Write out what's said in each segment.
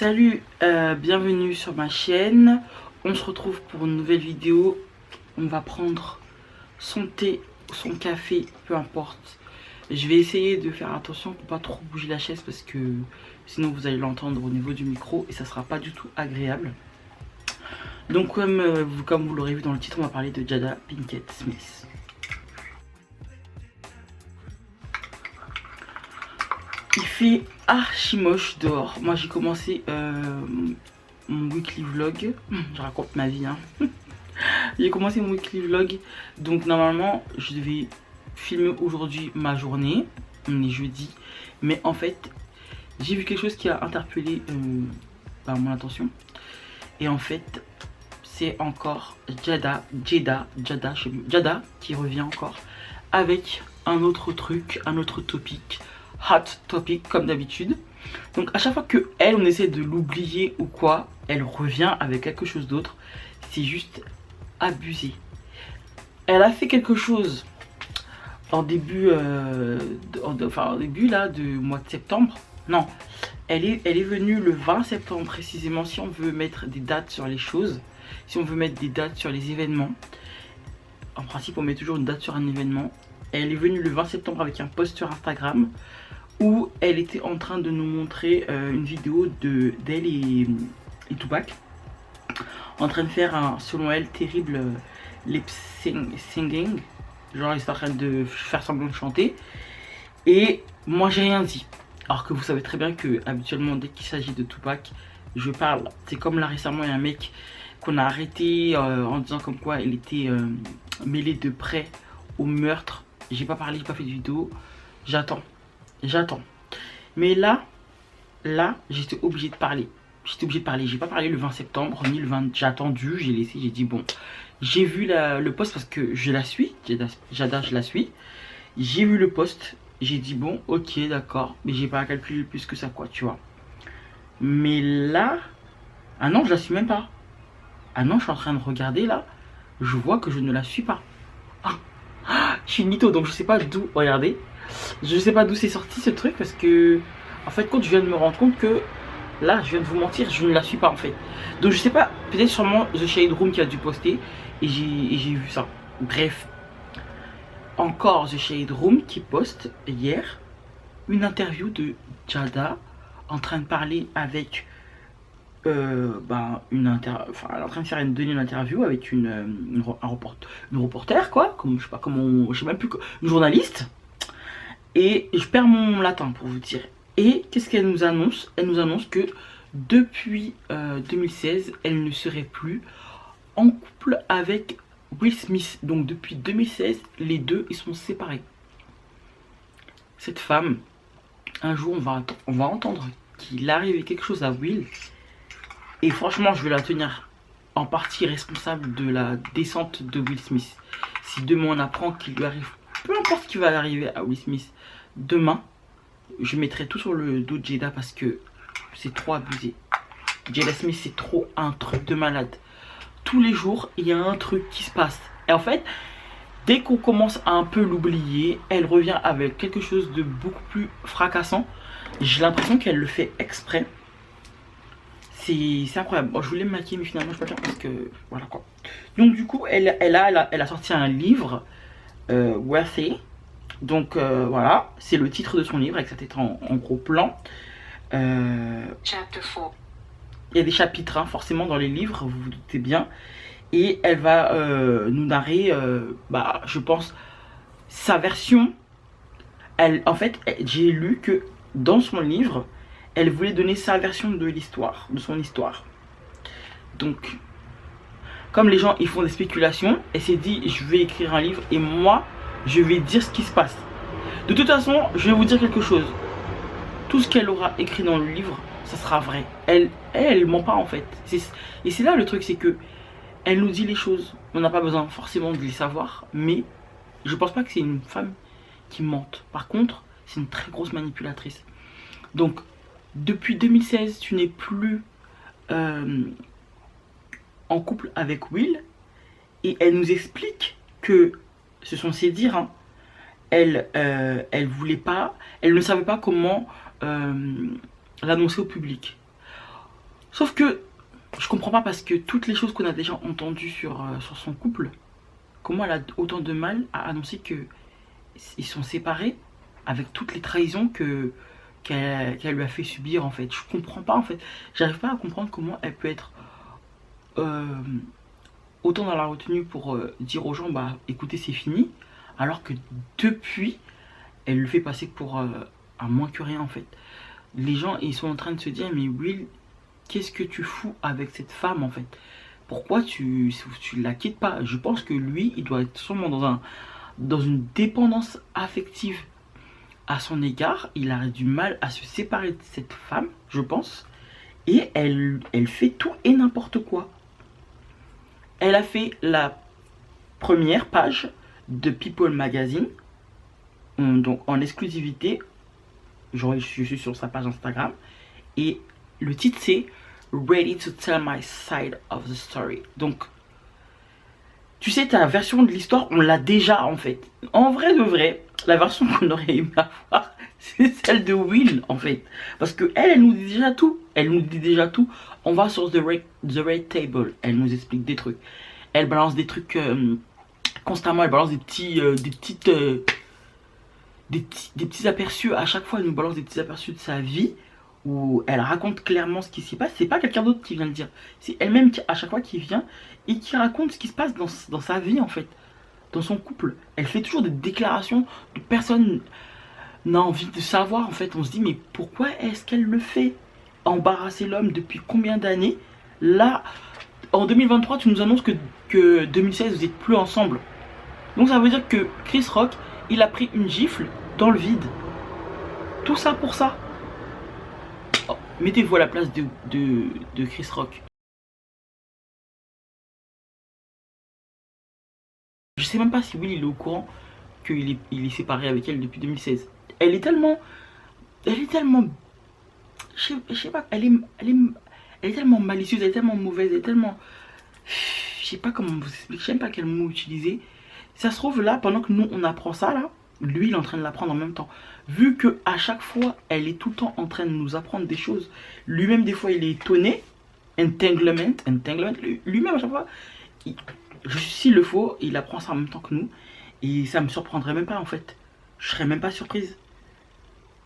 Salut, bienvenue sur ma chaîne. On se retrouve pour une nouvelle vidéo. On va prendre son thé, son café, peu importe. Je vais essayer de faire attention pour pas trop bouger la chaise parce que sinon vous allez l'entendre au niveau du micro et ça sera pas du tout agréable. Donc comme vous l'aurez vu dans le titre, on va parler de Jada Pinkett Smith. Il fait archi moche dehors. Moi j'ai commencé mon weekly vlog. Je raconte ma vie hein. J'ai commencé mon weekly vlog. Donc normalement je devais filmer aujourd'hui ma journée. On est jeudi. Mais en fait j'ai vu quelque chose qui a interpellé mon attention. Et en fait c'est encore Jada qui revient encore avec un autre truc, un autre topic. Hot topic comme d'habitude. Donc à chaque fois que elle, on essaie de l'oublier ou quoi, elle revient avec quelque chose d'autre. C'est juste abusé. Elle a fait quelque chose en début au début là de mois de septembre. Non, elle est venue le 20 septembre précisément. Si on veut mettre des dates sur les choses, si on veut mettre des dates sur les événements, en principe on met toujours une date sur un événement. Elle est venue le 20 septembre avec un post sur Instagram où elle était en train de nous montrer une vidéo d'elle et Tupac en train de faire un, selon elle, terrible lip singing. Genre ils sont en train de faire semblant de chanter. Et moi j'ai rien dit. Alors que vous savez très bien que habituellement dès qu'il s'agit de Tupac, je parle. C'est comme là récemment il y a un mec qu'on a arrêté en disant comme quoi il était mêlé de près au meurtre. J'ai pas parlé, j'ai pas fait de vidéo. J'attends. Mais là j'étais obligée de parler. J'ai pas parlé le 20 septembre ni le 20. J'ai attendu, j'ai laissé, j'ai dit bon. J'ai vu le post parce que je la suis. Jada, je la suis. J'ai vu le post. J'ai dit bon, ok, d'accord. Mais j'ai pas calculé plus que ça, quoi, tu vois. Mais là. Ah non, je la suis même pas. Ah non, je suis en train de regarder là. Je vois que je ne la suis pas. Je suis mytho, donc je sais pas d'où. Regardez. Je sais pas d'où c'est sorti ce truc parce que en fait quand je viens de me rendre compte que là je viens de vous mentir, je ne la suis pas en fait. Donc je sais pas, peut-être sûrement The Shade Room qui a dû poster et j'ai vu ça. Bref, encore The Shade Room qui poste hier une interview de Jada en train de parler avec elle est en train de faire donner une interview avec une reporter quoi, comme je sais pas comment, je sais même plus, une journaliste. Et je perds mon latin pour vous dire. Et qu'est-ce qu'elle nous annonce? Elle nous annonce que depuis 2016, elle ne serait plus en couple avec Will Smith. Donc depuis 2016, les deux ils sont séparés. Cette femme, un jour on va entendre qu'il arrive quelque chose à Will. Et franchement, je vais la tenir en partie responsable de la descente de Will Smith. Si demain on apprend qu'il lui arrive, peu importe ce qui va arriver à Will Smith demain, je mettrai tout sur le dos de Jada parce que c'est trop abusé. Jada Smith, c'est trop un truc de malade. Tous les jours, il y a un truc qui se passe. Et en fait, dès qu'on commence à un peu l'oublier, elle revient avec quelque chose de beaucoup plus fracassant. J'ai l'impression qu'elle le fait exprès. C'est incroyable. Bon, je voulais me maquiller, mais finalement, je peux pas faire parce que voilà quoi. Donc, du coup, elle a sorti un livre, Worthy. Donc voilà, c'est le titre de son livre avec sa tête en gros plan. Chapter 4. Il y a des chapitres hein, forcément dans les livres, vous vous doutez bien. Et elle va nous narrer, je pense, sa version. En fait, j'ai lu que dans son livre, elle voulait donner sa version de l'histoire, de son histoire. Donc, comme les gens ils font des spéculations, elle s'est dit je vais écrire un livre et moi je vais dire ce qui se passe. De toute façon, je vais vous dire quelque chose. Tout ce qu'elle aura écrit dans le livre, ça sera vrai. Elle ment pas en fait. Et c'est là le truc, c'est que elle nous dit les choses. On n'a pas besoin forcément de les savoir, mais je pense pas que c'est une femme qui mente. Par contre, c'est une très grosse manipulatrice. Donc, depuis 2016, tu n'es plus en couple avec Will. Et elle nous explique que ce sont ses dires, hein. Elle voulait pas, elle ne savait pas comment l'annoncer au public. Sauf que je comprends pas parce que toutes les choses qu'on a déjà entendues sur son couple, comment elle a autant de mal à annoncer que ils sont séparés avec toutes les trahisons qu'elle lui a fait subir en fait. Je comprends pas en fait. J'arrive pas à comprendre comment elle peut être euh, autant dans la retenue pour dire aux gens bah écoutez c'est fini, alors que depuis elle le fait passer pour un moins que rien en fait. Les gens ils sont en train de se dire mais Will, qu'est-ce que tu fous avec cette femme en fait? Pourquoi tu la quittes pas? Je pense que lui il doit être sûrement dans une dépendance affective à son égard. Il a du mal à se séparer de cette femme, je pense. Et elle fait tout et n'importe quoi. Elle a fait la première page de People Magazine, donc en exclusivité. Je suis sur sa page Instagram. Et le titre c'est Ready to tell my side of the story. Donc, tu sais, ta version de l'histoire, on l'a déjà en fait. En vrai de vrai, la version qu'on aurait aimé avoir, c'est celle de Will en fait. Parce que elle nous dit déjà tout. Elle nous dit déjà tout. On va sur The Red Table. Elle nous explique des trucs. Elle balance des trucs constamment. Elle balance des petits aperçus. À chaque fois, elle nous balance des petits aperçus de sa vie. Où elle raconte clairement ce qui s'y passe. C'est pas quelqu'un d'autre qui vient le dire. C'est elle-même à chaque fois qui vient et qui raconte ce qui se passe dans sa vie en fait. Dans son couple. Elle fait toujours des déclarations de personne n'a envie de savoir en fait. On se dit mais pourquoi est-ce qu'elle le fait? Embarrasser l'homme depuis combien d'années? Là, en 2023, tu nous annonces que 2016 vous êtes plus ensemble. Donc ça veut dire que Chris Rock, il a pris une gifle dans le vide. Tout ça pour ça. Oh, mettez-vous à la place de Chris Rock. Je sais même pas si Will il est au courant il est séparé avec elle depuis 2016. Elle est tellement... Elle est tellement... Je sais pas, elle est tellement malicieuse, elle est tellement mauvaise, elle est tellement... Je sais pas comment vous expliquer, je sais même pas quel mot utiliser. Ça se trouve là, pendant que nous on apprend ça là, lui il est en train de l'apprendre en même temps. Vu que à chaque fois, elle est tout le temps en train de nous apprendre des choses. Lui-même des fois il est étonné. Entanglement. Lui-même à chaque fois, s'il le faut, il apprend ça en même temps que nous. Et ça me surprendrait même pas en fait. Je serais même pas surprise.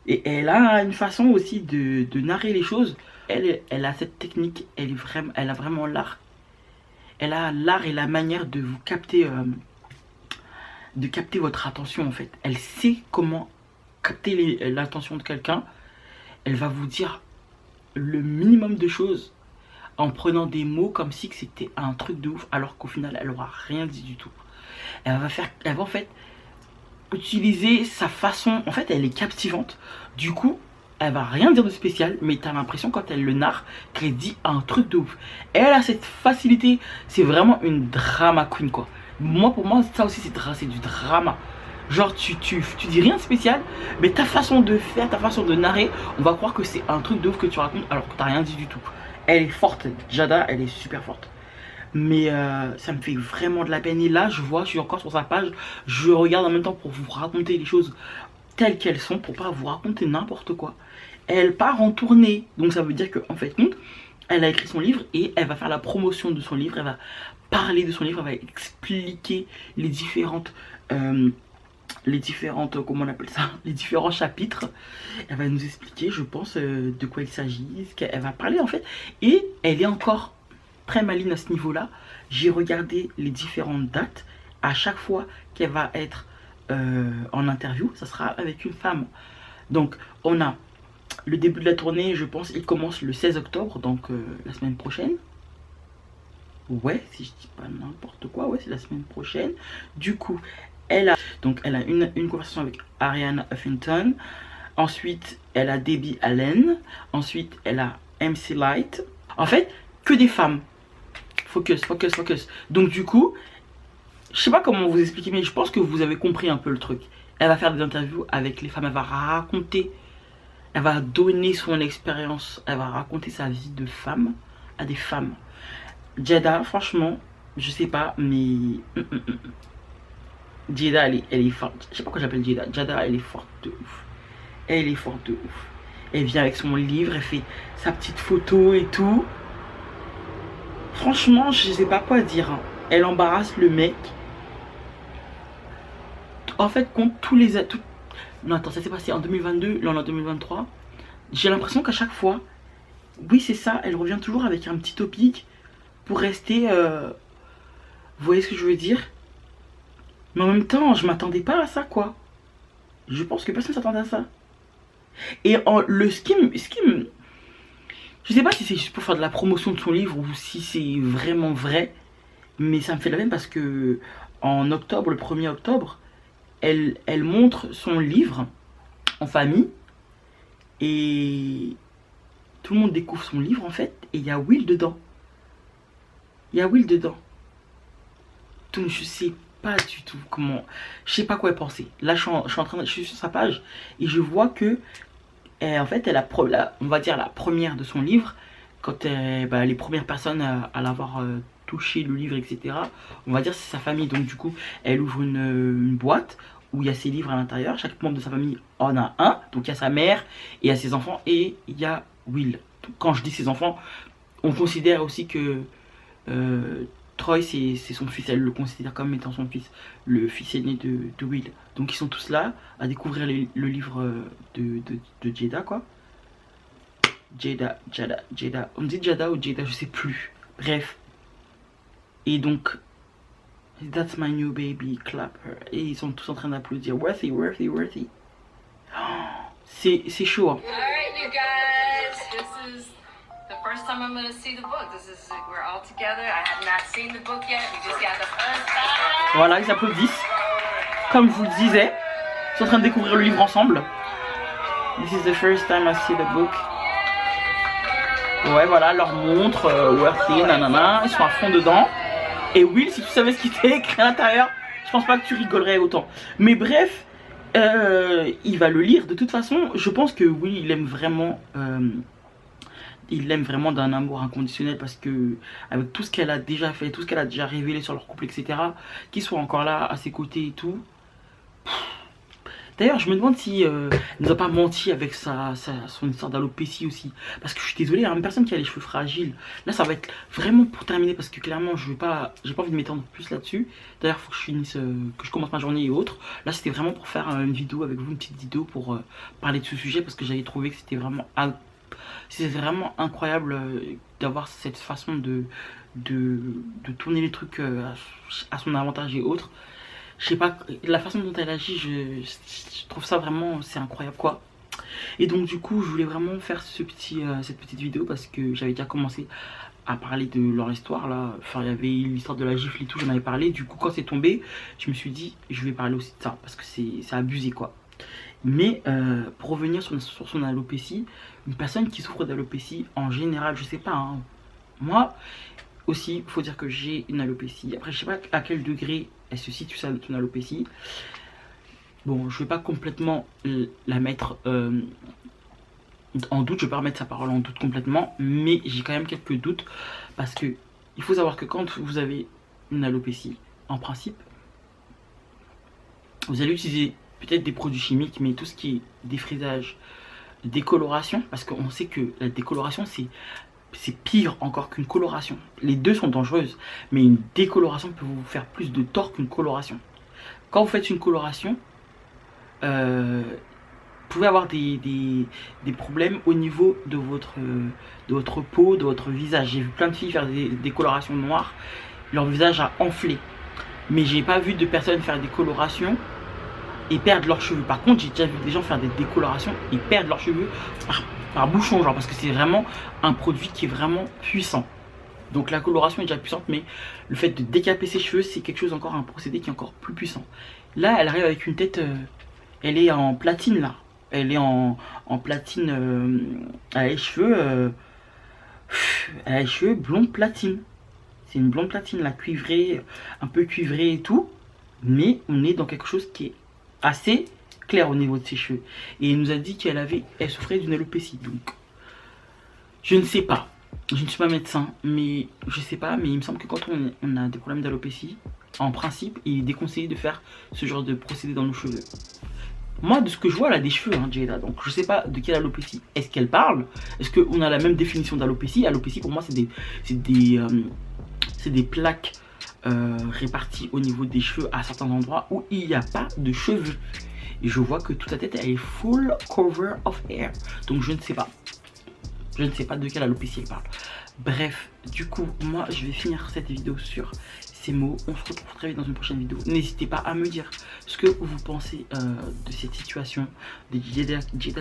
Et elle a une façon aussi de narrer les choses. Elle a cette technique, elle a vraiment l'art. Elle a l'art et la manière de capter votre attention en fait. Elle sait comment capter l'attention de quelqu'un. Elle va vous dire le minimum de choses en prenant des mots comme si c'était un truc de ouf, alors qu'au final elle aura rien dit du tout. Elle va en fait utiliser sa façon, en fait elle est captivante. Du coup, elle va rien dire de spécial, mais t'as l'impression quand elle le narre qu'elle dit un truc de ouf. Et elle a cette facilité, c'est vraiment une drama queen quoi. Moi pour moi ça aussi c'est du drama. Genre tu dis rien de spécial, mais ta façon de faire, ta façon de narrer, on va croire que c'est un truc de ouf que tu racontes alors que t'as rien dit du tout. Elle est forte, Jada elle est super forte. Mais ça me fait vraiment de la peine. Et là, je suis encore sur sa page. Je regarde en même temps pour vous raconter les choses telles qu'elles sont, pour pas vous raconter n'importe quoi. Elle part en tournée. Donc ça veut dire qu'en fait, elle a écrit son livre et elle va faire la promotion de son livre. Elle va parler de son livre, elle va expliquer comment on appelle ça, les différents chapitres. Elle va nous expliquer, je pense, de quoi il s'agit, ce qu'elle va parler en fait. Et elle est encore très maligne à ce niveau-là. J'ai regardé les différentes dates. À chaque fois qu'elle va être en interview, ça sera avec une femme. Donc, on a le début de la tournée, je pense, il commence le 16 octobre, donc la semaine prochaine. Ouais, si je dis pas n'importe quoi, ouais, c'est la semaine prochaine. Du coup, elle a une conversation avec Ariana Huffington. Ensuite, elle a Debbie Allen. Ensuite, elle a MC Light. En fait, que des femmes. Focus. Donc du coup, je sais pas comment vous expliquer, mais je pense que vous avez compris un peu le truc. Elle va faire des interviews avec les femmes, elle va raconter, elle va donner son expérience, elle va raconter sa vie de femme à des femmes. Jada, franchement, je sais pas, mais Jada, elle est forte. Je sais pas pourquoi j'appelle Jada. Jada, elle est forte de ouf. Elle est forte de ouf. Elle vient avec son livre, elle fait sa petite photo et tout. Franchement, je sais pas quoi dire. Hein. Elle embarrasse le mec. En fait, contre tous les... Non, attends, ça s'est passé en 2022, là on est en 2023. J'ai l'impression qu'à chaque fois, oui c'est ça, elle revient toujours avec un petit topic pour rester... Vous voyez ce que je veux dire? Mais en même temps, je m'attendais pas à ça, quoi. Je pense que personne s'attendait à ça. Et ce qui me... Je sais pas si c'est juste pour faire de la promotion de son livre ou si c'est vraiment vrai. Mais ça me fait de la peine parce que en octobre, le 1er octobre, elle montre son livre en famille. Et tout le monde découvre son livre en fait. Et il y a Will dedans. Il y a Will dedans. Donc je sais pas du tout comment... Je sais pas quoi penser. Là je suis sur sa page. Et je vois que... en fait elle a... on va dire la première de son livre. Quand les premières personnes à l'avoir touché le livre, etc. On va dire c'est sa famille. Donc du coup elle ouvre une boîte où il y a ses livres à l'intérieur. Chaque membre de sa famille en a un. Donc il y a sa mère et il y a ses enfants et il y a Will. Donc, quand je dis ses enfants, on considère aussi que Troy c'est son fils. Elle le considère comme étant son fils. Le fils aîné de Will. Donc ils sont tous là à découvrir le livre de Jada quoi. Jada. On dit Jada ou Jada, je sais plus. Bref. Et donc, that's my new baby, clap her. Et ils sont tous en train d'applaudir. Worthy. C'est chaud. Hein. Alright, you guys. This is the first time I'm gonna see the book. We're all together. I have not seen the book yet. We just got the first time. Voilà, ils applaudissent. Comme je vous le disais, ils sont en train de découvrir le livre ensemble. This is the first time I see the book. Ouais, voilà, leur montre, Worthy, nanana, ils sont à fond dedans. Et Will, si tu savais ce qui était écrit à l'intérieur, je pense pas que tu rigolerais autant. Mais bref, il va le lire. De toute façon, je pense que Will, il l'aime vraiment d'un amour inconditionnel parce que avec tout ce qu'elle a déjà fait, tout ce qu'elle a déjà révélé sur leur couple, etc., qu'il soit encore là à ses côtés et tout. D'ailleurs, je me demande si elle nous a pas menti avec son histoire d'alopécie aussi. Parce que je suis désolée, hein, une personne qui a les cheveux fragiles. Là, ça va être vraiment pour terminer parce que clairement, j'ai pas envie de m'étendre plus là-dessus. D'ailleurs, il faut que je finisse, que je commence ma journée et autres. Là, c'était vraiment pour faire une vidéo avec vous, une petite vidéo pour parler de ce sujet parce que j'avais trouvé que c'était vraiment incroyable d'avoir cette façon de tourner les trucs à son avantage et autres. Je sais pas, la façon dont elle agit, je trouve ça vraiment, c'est incroyable quoi. Et donc du coup, je voulais vraiment faire cette petite vidéo parce que j'avais déjà commencé à parler de leur histoire là. Enfin, il y avait l'histoire de la gifle et tout, j'en avais parlé. Du coup, quand c'est tombé, je me suis dit, je vais parler aussi de ça parce que c'est abusé quoi. Mais pour revenir sur son alopécie, une personne qui souffre d'alopécie, en général, je sais pas, hein, moi aussi, il faut dire que j'ai une alopécie. Après, je sais pas à quel degré elle se situe son alopécie. Bon, je vais pas complètement la mettre en doute, je vais pas remettre sa parole en doute complètement, mais j'ai quand même quelques doutes parce que il faut savoir que quand vous avez une alopécie, en principe, vous allez utiliser peut-être des produits chimiques, mais tout ce qui est défrisage, décoloration, parce qu'on sait que la décoloration c'est pire encore qu'une coloration. Les deux sont dangereuses, mais une décoloration peut vous faire plus de tort qu'une coloration. Quand vous faites une coloration, vous pouvez avoir des problèmes au niveau de votre peau, de votre visage. J'ai vu plein de filles faire des colorations noires, leur visage a enflé. Mais j'ai pas vu de personnes faire des colorations et perdre leurs cheveux. Par contre, j'ai déjà vu des gens faire des décolorations et perdre leurs cheveux par bouchon, genre, parce que c'est vraiment un produit qui est vraiment puissant. Donc la coloration est déjà puissante, mais le fait de décaper ses cheveux, c'est quelque chose encore, un procédé qui est encore plus puissant. Là, elle arrive avec une tête, elle est en platine là. Elle est en platine, elle a les cheveux blond platine. C'est une blonde platine là, cuivrée, un peu cuivrée et tout. Mais on est dans quelque chose qui est assez clair au niveau de ses cheveux. Et elle nous a dit qu'elle souffrait d'une alopécie. Donc, je ne sais pas. Je ne suis pas médecin, mais je sais pas. Mais il me semble que quand on a des problèmes d'alopécie, en principe, il est déconseillé de faire ce genre de procédé dans nos cheveux. Moi, de ce que je vois, elle a des cheveux, hein, Jada. Donc, je sais pas de quelle alopécie est-ce qu'elle parle. Est-ce qu'on a la même définition d'alopécie? Alopécie, pour moi, c'est des plaques réparties au niveau des cheveux à certains endroits où il n'y a pas de cheveux. Et je vois que toute sa tête, elle est full cover of hair. Donc, je ne sais pas. Je ne sais pas de quelle alopécie elle parle. Bref, du coup, moi, je vais finir cette vidéo sur ces mots. On se retrouve très vite dans une prochaine vidéo. N'hésitez pas à me dire ce que vous pensez de cette situation de Jada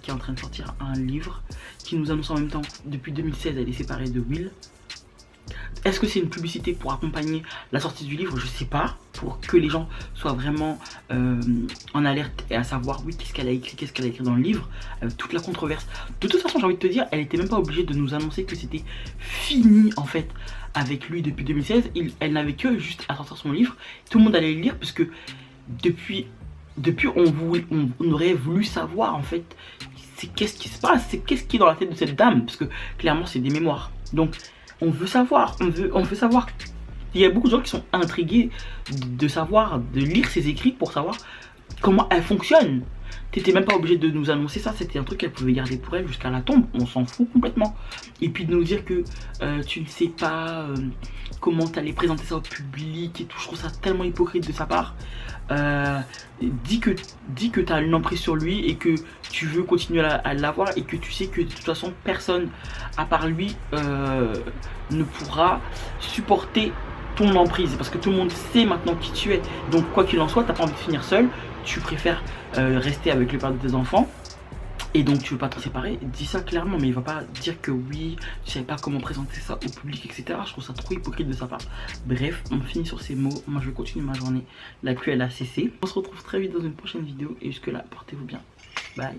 qui est en train de sortir un livre qui nous annonce en même temps depuis 2016 elle est séparée de Will. Est-ce que c'est une publicité pour accompagner la sortie du livre? Je sais pas, pour que les gens soient vraiment en alerte et à savoir oui qu'est-ce qu'elle a écrit dans le livre, avec toute la controverse. De toute façon, j'ai envie de te dire, elle était même pas obligée de nous annoncer que c'était fini en fait avec lui depuis 2016. Elle n'avait que juste à sortir son livre, tout le monde allait le lire parce que depuis on aurait voulu savoir en fait c'est qu'est-ce qui se passe, c'est qu'est-ce qui est dans la tête de cette dame, parce que clairement c'est des mémoires. Donc on veut savoir, on veut savoir. Il y a beaucoup de gens qui sont intrigués de savoir, de lire ses écrits pour savoir comment elle fonctionne. T'étais même pas obligé de nous annoncer ça, c'était un truc qu'elle pouvait garder pour elle jusqu'à la tombe, on s'en fout complètement. Et puis de nous dire que tu ne sais pas comment t'allais présenter ça au public et tout, je trouve ça tellement hypocrite de sa part. Dis que t'as une emprise sur lui et que tu veux continuer à l'avoir et que tu sais que de toute façon personne à part lui ne pourra supporter ton emprise, parce que tout le monde sait maintenant qui tu es. Donc quoi qu'il en soit, t'as pas envie de finir seul, tu préfères rester avec le père de tes enfants et donc tu veux pas te séparer. Dis ça clairement, mais il va pas dire que oui, tu savais pas comment présenter ça au public, etc. Je trouve ça trop hypocrite de sa part. Bref, on finit sur ces mots. Moi je vais continuer ma journée, la pluie elle a cessé. On se retrouve très vite dans une prochaine vidéo et jusque là portez-vous bien, bye.